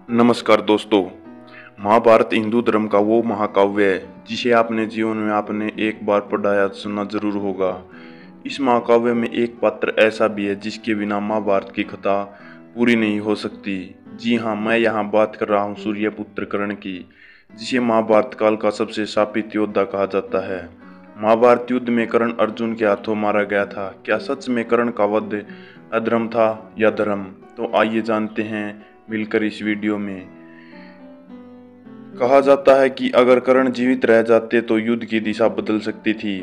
नमस्कार दोस्तों। महाभारत हिंदू धर्म का वो महाकाव्य है जिसे आपने जीवन में आपने एक बार पढ़ा या सुना जरूर होगा। इस महाकाव्य में एक पात्र ऐसा भी है जिसके बिना महाभारत की कथा पूरी नहीं हो सकती। जी हाँ, मैं यहाँ बात कर रहा हूँ सूर्यपुत्र कर्ण की, जिसे महाभारत काल का सबसे शापित योद्धा कहा जाता है। महाभारत युद्ध में कर्ण अर्जुन के हाथों मारा गया था। क्या सच में कर्ण का वध अधर्म था या धर्म? तो आइए जानते हैं मिलकर इस वीडियो में। कहा जाता है कि अगर कर्ण जीवित रह जाते तो युद्ध की दिशा बदल सकती थी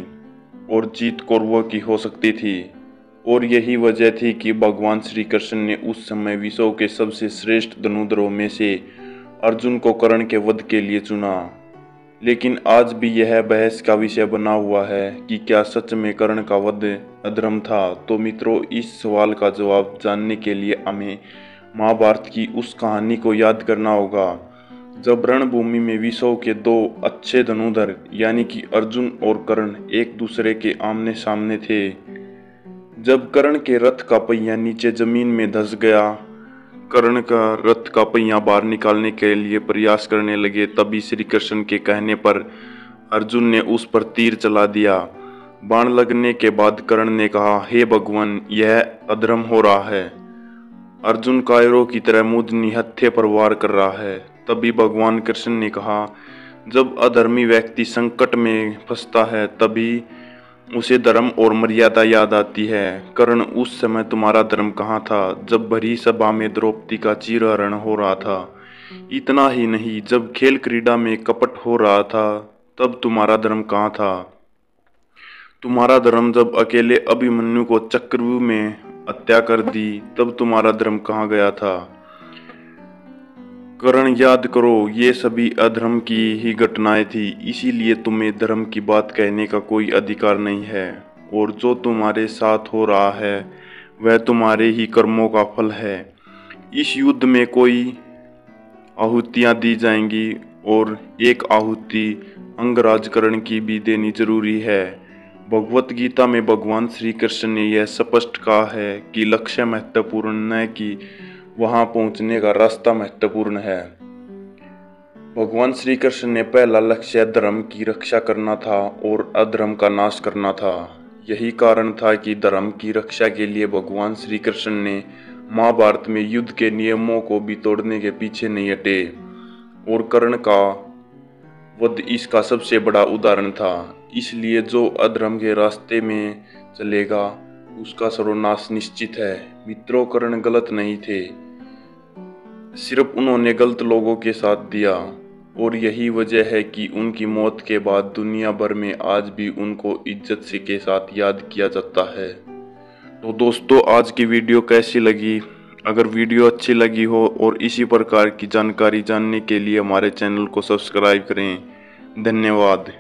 और जीत कौरवों की हो सकती थी। और यही वजह थी कि भगवान श्री कृष्ण ने उस समय विश्व के सबसे श्रेष्ठ धनुर्धरों में से अर्जुन को कर्ण के वध के लिए चुना। लेकिन आज भी यह बहस का विषय बना हुआ है कि क्या सच में कर्ण का वध अधर्म था। तो मित्रों, इस सवाल का जवाब जानने के लिए हमें महाभारत की उस कहानी को याद करना होगा जब रणभूमि में विश्व के दो अच्छे धनुर्धर यानी कि अर्जुन और कर्ण एक दूसरे के आमने सामने थे। जब कर्ण के रथ का पहिया नीचे जमीन में धंस गया, कर्ण का रथ का पहिया बाहर निकालने के लिए प्रयास करने लगे, तभी श्री कृष्ण के कहने पर अर्जुन ने उस पर तीर चला दिया। बाण लगने के बाद कर्ण ने कहा, हे भगवान, यह अधर्म हो रहा है। अर्जुन कायरों की तरह मुझ हत्थे पर वार कर रहा है। तभी भगवान कृष्ण ने कहा, जब अधर्मी व्यक्ति संकट में फंसता है तभी उसे धर्म और मर्यादा याद आती है। कर्ण, उस समय तुम्हारा धर्म कहाँ था जब भरी सभा में द्रौपदी का चीरहरण हो रहा था? इतना ही नहीं, जब खेल क्रीड़ा में कपट हो रहा था तब तुम्हारा धर्म कहाँ था? तुम्हारा धर्म जब अकेले अभिमन्यु को चक्रव्यूह में हत्या कर दी तब तुम्हारा धर्म कहाँ गया था? कर्ण, याद करो, ये सभी अधर्म की ही घटनाएं थी, इसीलिए तुम्हें धर्म की बात कहने का कोई अधिकार नहीं है। और जो तुम्हारे साथ हो रहा है वह तुम्हारे ही कर्मों का फल है। इस युद्ध में कोई आहुतियां दी जाएंगी और एक आहुति अंगराज कर्ण की भी देनी जरूरी है। भगवत गीता में भगवान श्री कृष्ण ने यह स्पष्ट कहा है कि लक्ष्य महत्वपूर्ण न कि वहां पहुंचने का रास्ता महत्वपूर्ण है। भगवान श्री कृष्ण ने पहला लक्ष्य धर्म की रक्षा करना था और अधर्म का नाश करना था। यही कारण था कि धर्म की रक्षा के लिए भगवान श्री कृष्ण ने महाभारत में युद्ध के नियमों को भी तोड़ने के पीछे नहीं हटे। और कर्ण का वध इसका सबसे बड़ा उदाहरण था। इसलिए जो अधर्म के रास्ते में चलेगा उसका सर्वनाश निश्चित है। मित्रों, कर्ण गलत नहीं थे, सिर्फ उन्होंने गलत लोगों के साथ दिया। और यही वजह है कि उनकी मौत के बाद दुनिया भर में आज भी उनको इज्जत से के साथ याद किया जाता है। तो दोस्तों, आज की वीडियो कैसी लगी? अगर वीडियो अच्छी लगी हो और इसी प्रकार की जानकारी जानने के लिए हमारे चैनल को सब्सक्राइब करें। धन्यवाद।